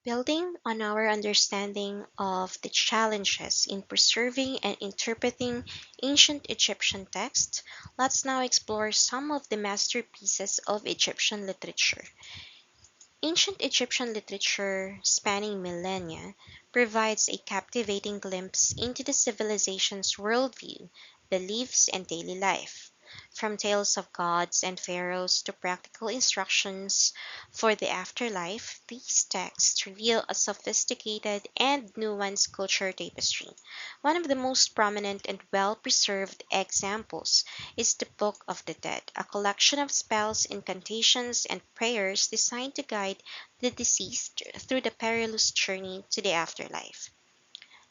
Building on our understanding of the challenges in preserving and interpreting ancient Egyptian texts, let's now explore some of the masterpieces of Egyptian literature. Ancient Egyptian literature, spanning millennia, provides a captivating glimpse into the civilization's worldview, beliefs, and daily life. From tales of gods and pharaohs to practical instructions for the afterlife, these texts reveal a sophisticated and nuanced culture tapestry. One of the most prominent and well preserved examples is the Book of the Dead, a collection of spells, incantations, and prayers designed to guide the deceased through the perilous journey to the afterlife.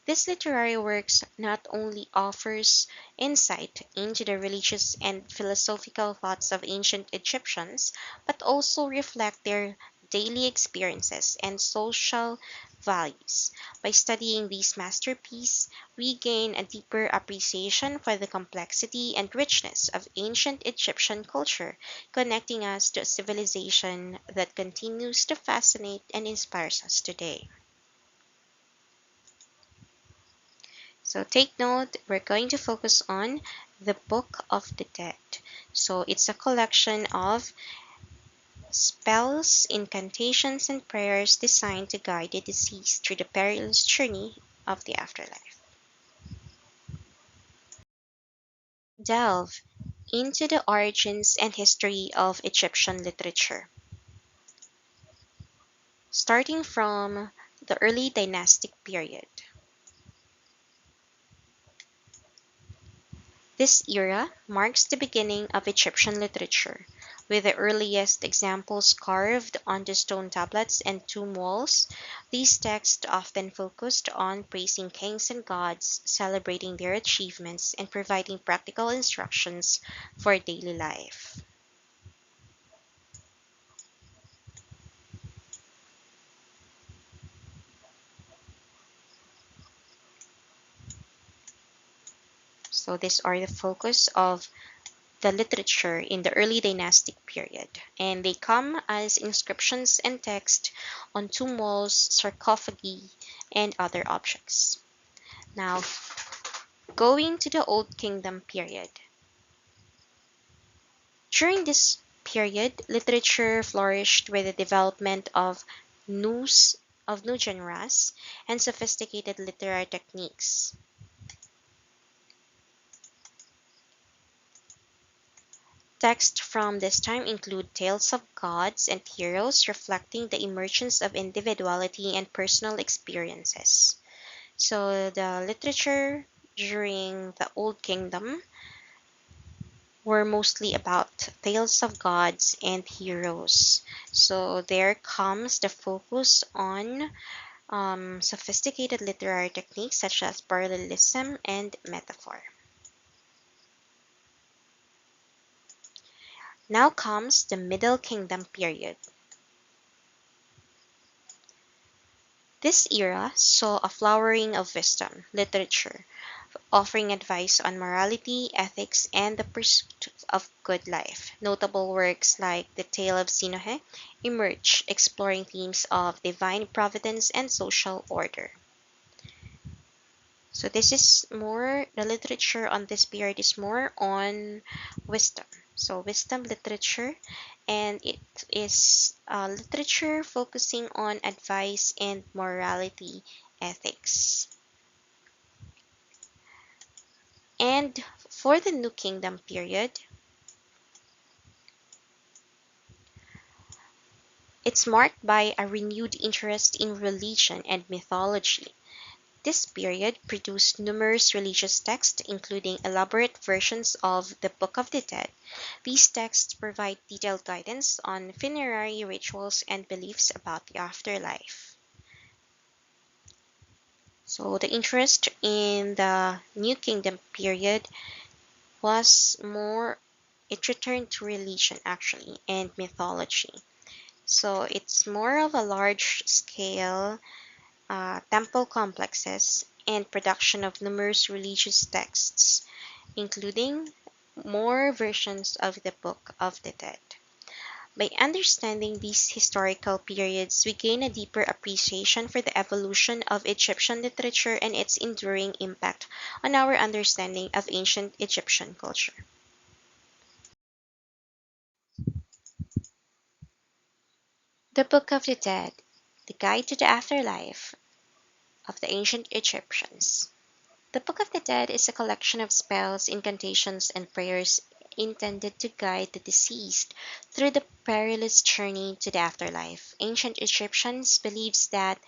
This literary work not only offers insight into the religious and philosophical thoughts of ancient Egyptians, but also reflect their daily experiences and social values. By studying these masterpieces, we gain a deeper appreciation for the complexity and richness of ancient Egyptian culture, connecting us to a civilization that continues to fascinate and inspires us today. So take note, we're going to focus on the Book of the Dead. So it's a collection of spells, incantations, and prayers designed to guide the deceased through the perilous journey of the afterlife. Delve into the origins and history of Egyptian literature. Starting from the early dynastic period. This era marks the beginning of Egyptian literature, with the earliest examples carved onto stone tablets and tomb walls. These texts often focused on praising kings and gods, celebrating their achievements, and providing practical instructions for daily life. So these are the focus of the literature in the early dynastic period, and they come as inscriptions and text on tomb walls, sarcophagi, and other objects. Now, going to the Old Kingdom period. During this period, literature flourished with the development of news new genres and sophisticated literary techniques. Texts from this time include tales of gods and heroes reflecting the emergence of individuality and personal experiences. So the literature during the Old Kingdom were mostly about tales of gods and heroes. So there comes the focus on sophisticated literary techniques such as parallelism and metaphor. Now comes the Middle Kingdom period. This era saw a flowering of wisdom literature, offering advice on morality, ethics, and the pursuit of good life. Notable works like The Tale of Sinohe emerge, exploring themes of divine providence and social order. So this is more, the literature on this period is more on wisdom. So wisdom literature, and it is literature focusing on advice and morality ethics. And for the New Kingdom period, it's marked by a renewed interest in religion and mythology. This period produced numerous religious texts, including elaborate versions of the Book of the Dead. These texts provide detailed guidance on funerary rituals and beliefs about the afterlife. So the interest in the New Kingdom period was more, it returned to religion actually and mythology. So it's more of a large scale temple complexes and production of numerous religious texts, including more versions of the Book of the Dead. By understanding these historical periods, we gain a deeper appreciation for the evolution of Egyptian literature and its enduring impact on our understanding of ancient Egyptian culture. The Book of the Dead, the Guide to the Afterlife of the Ancient Egyptians. The Book of the Dead is a collection of spells, incantations, and prayers intended to guide the deceased through the perilous journey to the afterlife. Ancient Egyptians believed that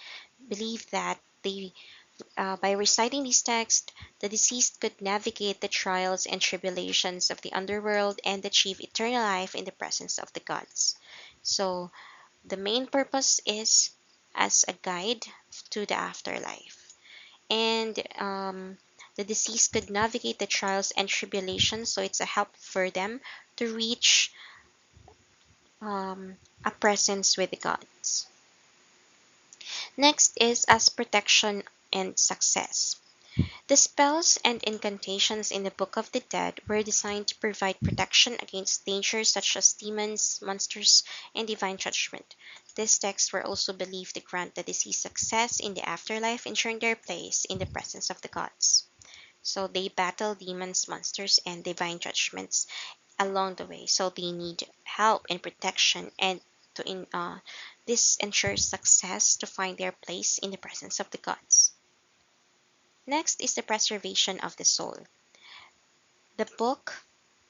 by reciting these texts, the deceased could navigate the trials and tribulations of the underworld and achieve eternal life in the presence of the gods. So, the main purpose is as a guide to the afterlife. And the deceased could navigate the trials and tribulations, so it's a help for them to reach a presence with the gods. Next is as protection and success. The spells and incantations in the Book of the Dead were designed to provide protection against dangers such as demons, monsters, and divine judgment. These texts were also believed to grant the deceased success in the afterlife, ensuring their place in the presence of the gods. So they battle demons, monsters, and divine judgments along the way. So they need help and protection, and this ensures success to find their place in the presence of the gods. Next is the preservation of the soul. The Book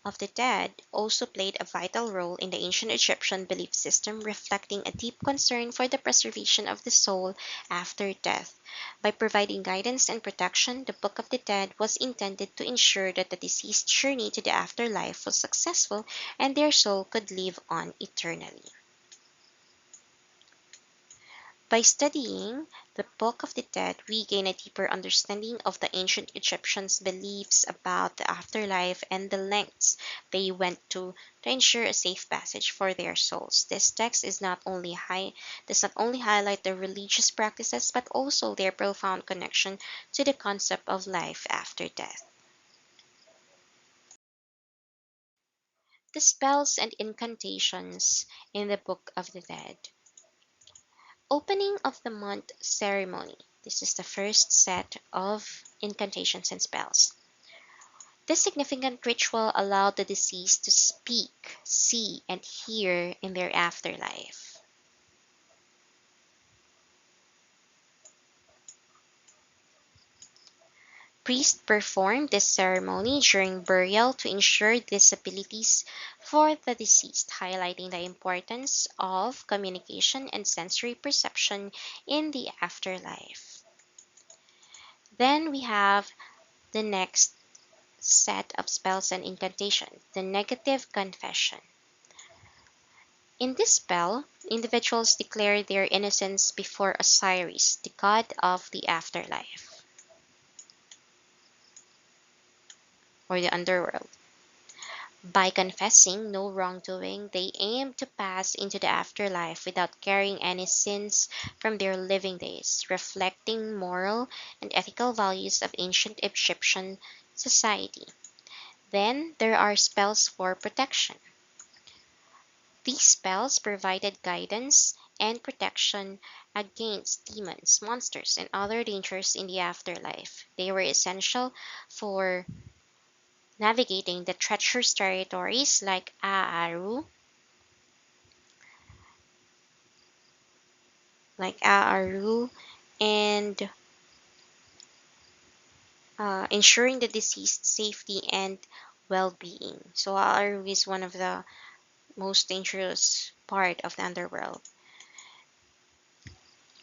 of the Dead also played a vital role in the ancient Egyptian belief system, reflecting a deep concern for the preservation of the soul after death. By providing guidance and protection, the Book of the Dead was intended to ensure that the deceased's journey to the afterlife was successful and their soul could live on eternally. By studying the Book of the Dead, we gain a deeper understanding of the ancient Egyptians' beliefs about the afterlife and the lengths they went to ensure a safe passage for their souls. This text does not only highlight their religious practices but also their profound connection to the concept of life after death. The spells and incantations in the Book of the Dead. Opening of the month ceremony. This is the first set of incantations and spells. This significant ritual allowed the deceased to speak, see, and hear in their afterlife. Priests performed this ceremony during burial to ensure these abilities for the deceased, highlighting the importance of communication and sensory perception in the afterlife. Then we have the next set of spells and incantations, the negative confession. In this spell, individuals declare their innocence before Osiris, the god of the afterlife, or the underworld. By confessing no wrongdoing, they aim to pass into the afterlife without carrying any sins from their living days, reflecting moral and ethical values of ancient Egyptian society. Then there are spells for protection. These spells provided guidance and protection against demons, monsters, and other dangers in the afterlife. They were essential for navigating the treacherous territories like Aaru, and ensuring the deceased safety and well-being. So Aaru is one of the most dangerous part of the underworld.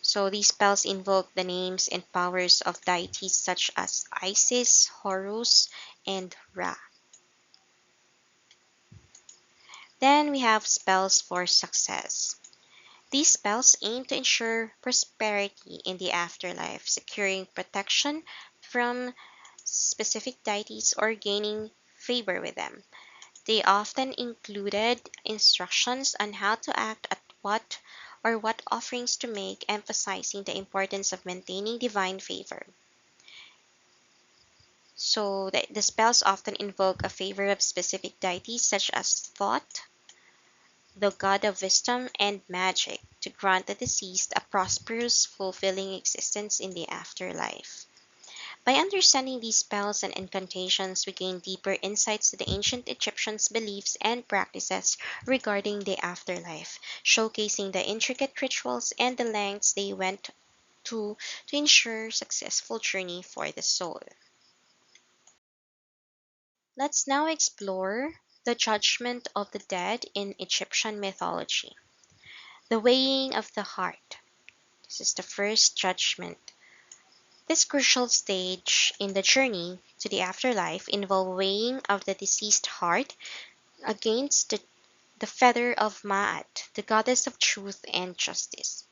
So these spells invoke the names and powers of deities such as Isis, Horus, and Ra. Then we have spells for success. These spells aim to ensure prosperity in the afterlife, securing protection from specific deities or gaining favor with them. They often included instructions on how to act at what offerings to make, emphasizing the importance of maintaining divine favor. So the spells often invoke a favor of specific deities such as Thoth, the god of wisdom and magic, to grant the deceased a prosperous, fulfilling existence in the afterlife. By understanding these spells and incantations, we gain deeper insights to the ancient Egyptians' beliefs and practices regarding the afterlife, showcasing the intricate rituals and the lengths they went to ensure successful journey for the soul. Let's now explore the judgment of the dead in Egyptian mythology. The weighing of the heart. This is the first judgment. This crucial stage in the journey to the afterlife involves weighing of the deceased heart against the feather of Ma'at, the goddess of truth and justice.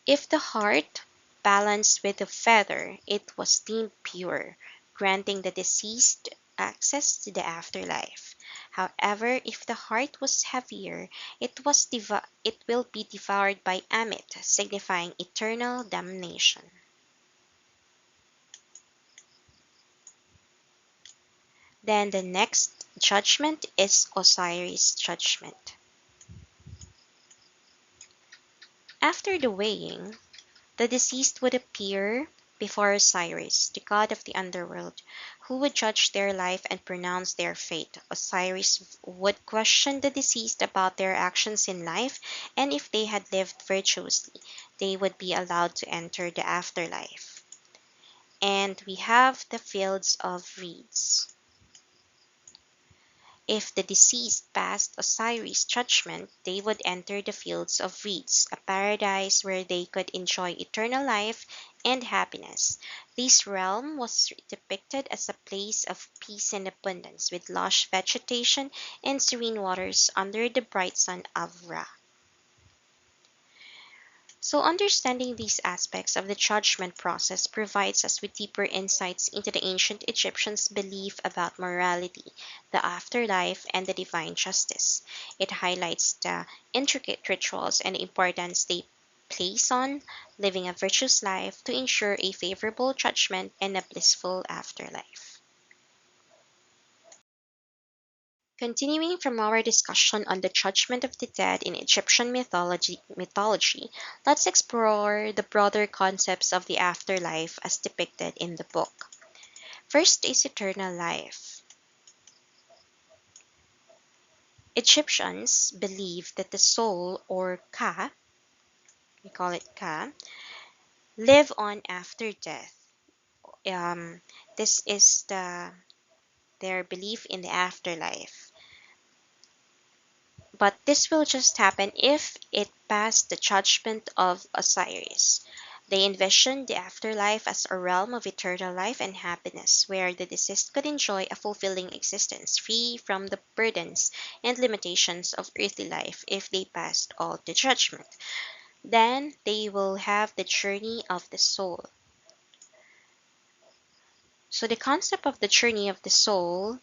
If the heart balanced with the feather, it was deemed pure, granting the deceased access to the afterlife. However, if the heart was heavier, it will be devoured by Amit, signifying eternal damnation. Then the next judgment is Osiris' judgment. After the weighing, the deceased would appear before Osiris, the god of the underworld, who would judge their life and pronounce their fate. Osiris would question the deceased about their actions in life, and if they had lived virtuously, they would be allowed to enter the afterlife. And we have the fields of reeds. If the deceased passed Osiris' judgment, they would enter the fields of reeds, a paradise where they could enjoy eternal life and happiness. This realm was depicted as a place of peace and abundance, with lush vegetation and serene waters under the bright sun of Ra. So, understanding these aspects of the judgment process provides us with deeper insights into the ancient Egyptians' belief about morality, the afterlife, and the divine justice. It highlights the intricate rituals and importance they place on living a virtuous life to ensure a favorable judgment and a blissful afterlife. Continuing from our discussion on the judgment of the dead in Egyptian mythology, let's explore the broader concepts of the afterlife as depicted in the book. First is eternal life. Egyptians believe that the soul, or Ka, we call it Ka, live on after death. Um, this is their belief in the afterlife. But this will just happen if it passed the judgment of Osiris. They envisioned the afterlife as a realm of eternal life and happiness, where the deceased could enjoy a fulfilling existence, free from the burdens and limitations of earthly life if they passed all the judgment. Then they will have the journey of the soul. So the concept of the journey of the soul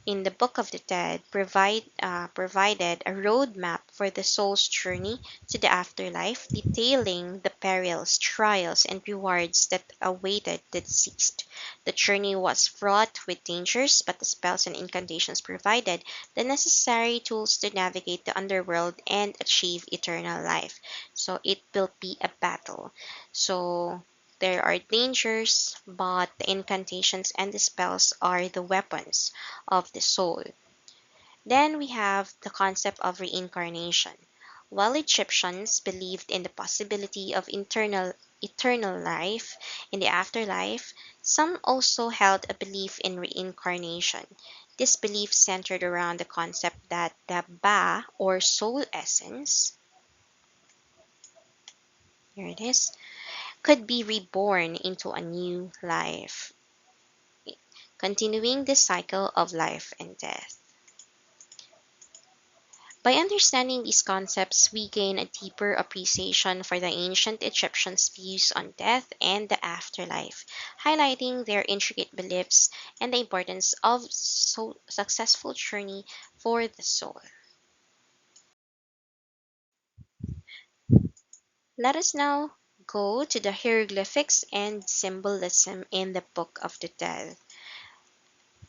in the Book of the Dead provided a roadmap for the soul's journey to the afterlife, detailing the perils, trials, and rewards that awaited the deceased. The journey was fraught with dangers, but the spells and incantations provided the necessary tools to navigate the underworld and achieve eternal life. So it will be a battle. So there are dangers, but the incantations and the spells are the weapons of the soul. Then we have the concept of reincarnation. While Egyptians believed in the possibility of eternal life in the afterlife, some also held a belief in reincarnation. This belief centered around the concept that the Ba, or soul essence, here it is, could be reborn into a new life, continuing the cycle of life and death. By understanding these concepts, we gain a deeper appreciation for the ancient Egyptians' views on death and the afterlife, highlighting their intricate beliefs and the importance of successful journey for the soul. Let us now go to the hieroglyphics and symbolism in the Book of the Dead.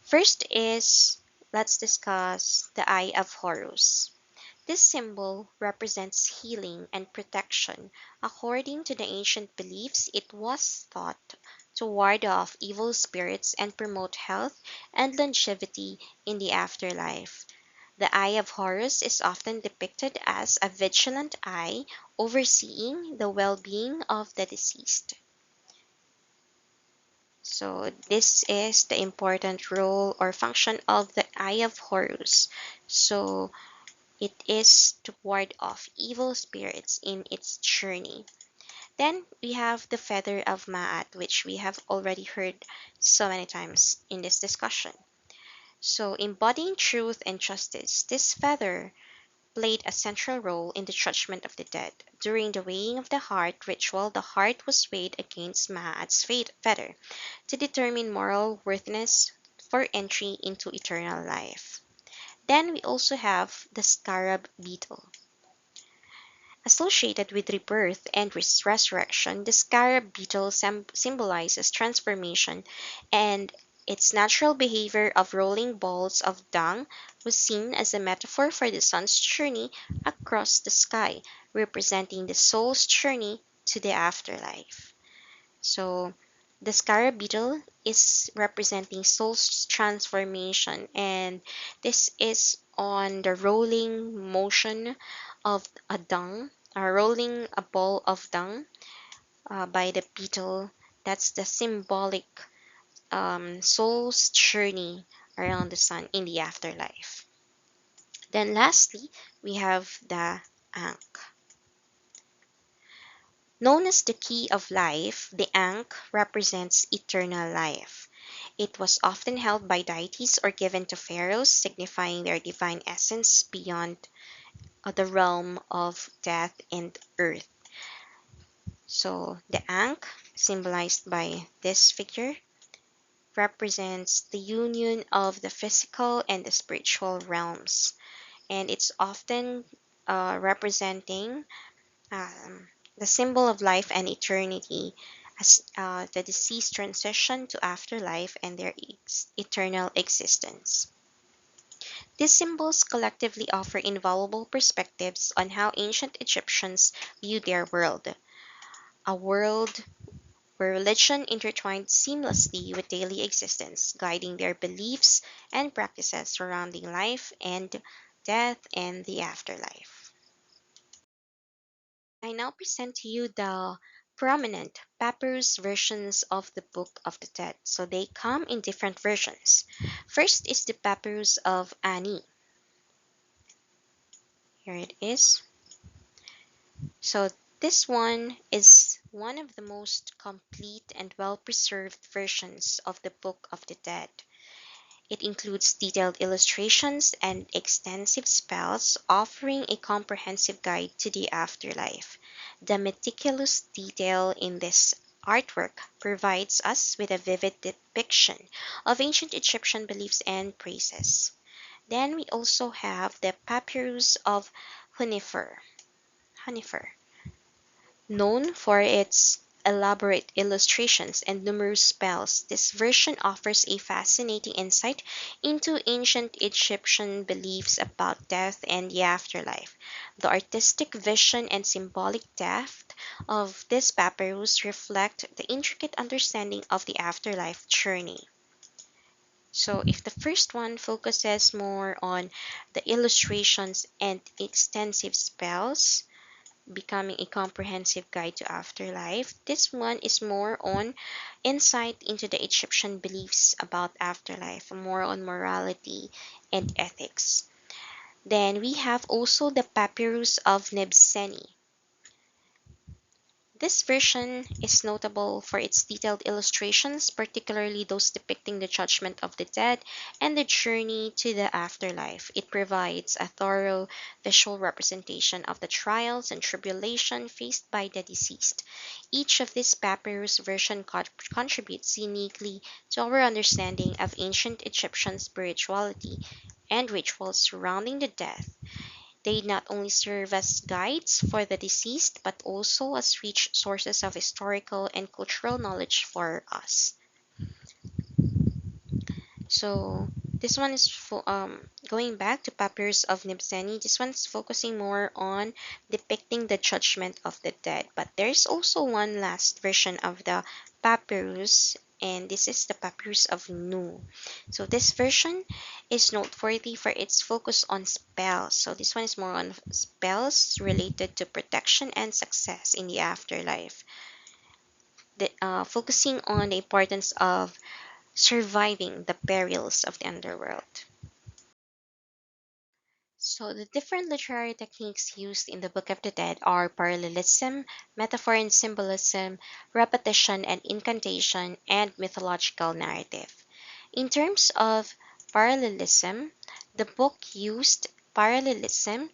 First is, let's discuss the Eye of Horus. This symbol represents healing and protection. According to the ancient beliefs, it was thought to ward off evil spirits and promote health and longevity in the afterlife. The Eye of Horus is often depicted as a vigilant eye overseeing the well being of the deceased. So, this is the important role or function of the Eye of Horus. So, it is to ward off evil spirits in its journey. Then we have the feather of Ma'at, which we have already heard so many times in this discussion. So, embodying truth and justice, this feather played a central role in the judgment of the dead. During the weighing of the heart ritual, the heart was weighed against Ma'at's feather to determine moral worthiness for entry into eternal life. Then we also have the scarab beetle. Associated with rebirth and resurrection, the scarab beetle symbolizes transformation, and its natural behavior of rolling balls of dung was seen as a metaphor for the sun's journey across the sky, representing the soul's journey to the afterlife. So, the scarab beetle is representing soul's transformation, and this is on the rolling motion of a dung, rolling a ball of dung by the beetle. That's the symbolic soul's journey around the sun in the afterlife. Then, lastly, we have the ankh. Known as the key of life, the ankh represents eternal life. It was often held by deities or given to pharaohs, signifying their divine essence beyond the realm of death and earth. So the ankh, symbolized by this figure, represents the union of the physical and the spiritual realms, and it's often representing um, the symbol of life and eternity as the deceased transition to afterlife and their eternal existence. These symbols collectively offer invaluable perspectives on how ancient Egyptians viewed their world, a world where religion intertwined seamlessly with daily existence, guiding their beliefs and practices surrounding life and death and the afterlife. I now present to you the prominent papyrus versions of the Book of the Dead. So they come in different versions. First is the papyrus of Ani. Here it is. So this one is one of the most complete and well-preserved versions of the Book of the Dead. It includes detailed illustrations and extensive spells, offering a comprehensive guide to the afterlife. The meticulous detail in this artwork provides us with a vivid depiction of ancient Egyptian beliefs and praises. Then we also have the Papyrus of Hunifer. Hunifer. Known for its elaborate illustrations and numerous spells, this version offers a fascinating insight into ancient Egyptian beliefs about death and the afterlife. The artistic vision and symbolic depth of this papyrus reflect the intricate understanding of the afterlife journey. So, if the first one focuses more on the illustrations and extensive spells, becoming a comprehensive guide to afterlife. This one is more on insight into the Egyptian beliefs about afterlife, more on morality and ethics. Then we have also the Papyrus of Nebseni. This version is notable for its detailed illustrations, particularly those depicting the judgment of the dead and the journey to the afterlife. It provides a thorough visual representation of the trials and tribulation faced by the deceased. Each of these papyrus versions contributes uniquely to our understanding of ancient Egyptian spirituality and rituals surrounding the death. They not only serve as guides for the deceased, but also as rich sources of historical and cultural knowledge for us. So this one is going back to Papyrus of Nibseni. This one's focusing more on depicting the judgment of the dead. But there's also one last version of the papyrus, and this is the Papyrus of Nu. So this version is noteworthy for its focus on spells. So this one is more on spells related to protection and success in the afterlife, focusing on the importance of surviving the perils of the underworld. So, the different literary techniques used in the Book of the Dead are parallelism, metaphor and symbolism, repetition and incantation, and mythological narrative. In terms of parallelism, the book used parallelism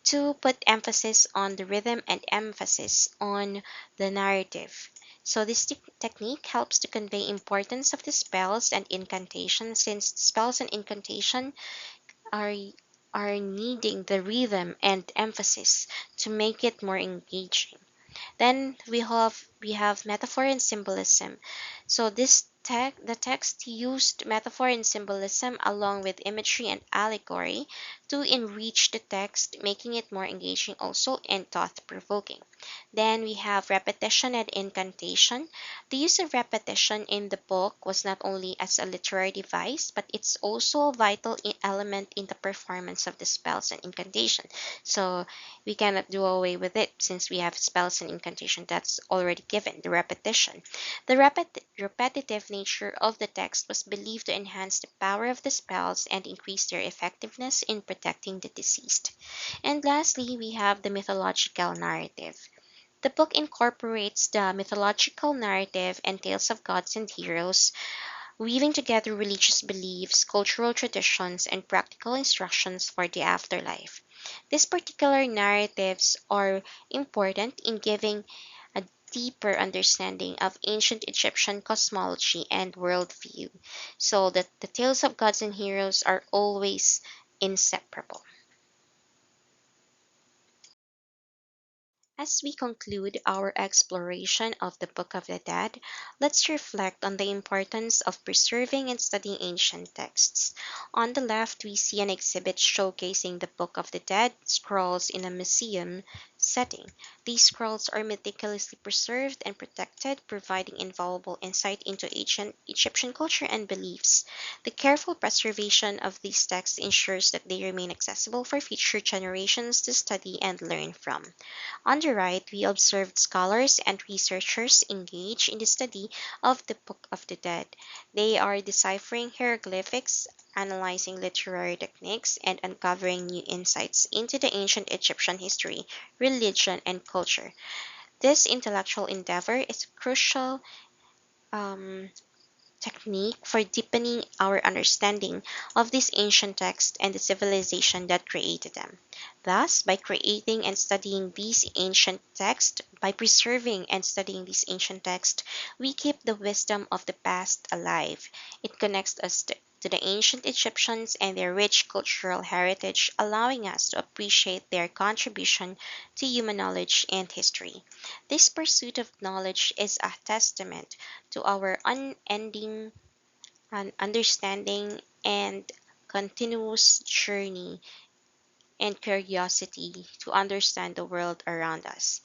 to put emphasis on the rhythm and emphasis on the narrative. So this technique helps to convey importance of the spells and incantations, since spells and incantation are are needing the rhythm and emphasis to make it more engaging. Then we have metaphor and symbolism. So the text used metaphor and symbolism along with imagery and allegory to enrich the text, making it more engaging also and thought-provoking. Then we have repetition and incantation. The use of repetition in the book was not only as a literary device, but it's also a vital element in the performance of the spells and incantation. So we cannot do away with it since we have spells and incantation that's already given, the repetition. The repetitive nature of the text was believed to enhance the power of the spells and increase their effectiveness in protecting the deceased. And lastly, we have the mythological narrative. The book incorporates the mythological narrative and tales of gods and heroes, weaving together religious beliefs, cultural traditions, and practical instructions for the afterlife. These particular narratives are important in giving a deeper understanding of ancient Egyptian cosmology and worldview, so that the tales of gods and heroes are always inseparable. As we conclude our exploration of the Book of the Dead, let's reflect on the importance of preserving and studying ancient texts. On the left, we see an exhibit showcasing the Book of the Dead scrolls in a museum setting. These scrolls are meticulously preserved and protected, providing invaluable insight into ancient Egyptian culture and beliefs. The careful preservation of these texts ensures that they remain accessible for future generations to study and learn from. On the right, we observed scholars and researchers engaged in the study of the Book of the Dead. They are deciphering hieroglyphics, analyzing literary techniques, and uncovering new insights into the ancient Egyptian history, religion, and culture. This intellectual endeavor is crucial um, technique for deepening our understanding of these ancient texts and the civilization that created them. Thus, by creating and studying these ancient texts, by preserving and studying these ancient texts, we keep the wisdom of the past alive. It connects us to the ancient Egyptians and their rich cultural heritage, allowing us to appreciate their contribution to human knowledge and history. This pursuit of knowledge is a testament to our unending understanding and continuous journey and curiosity to understand the world around us,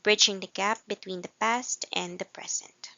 bridging the gap between the past and the present.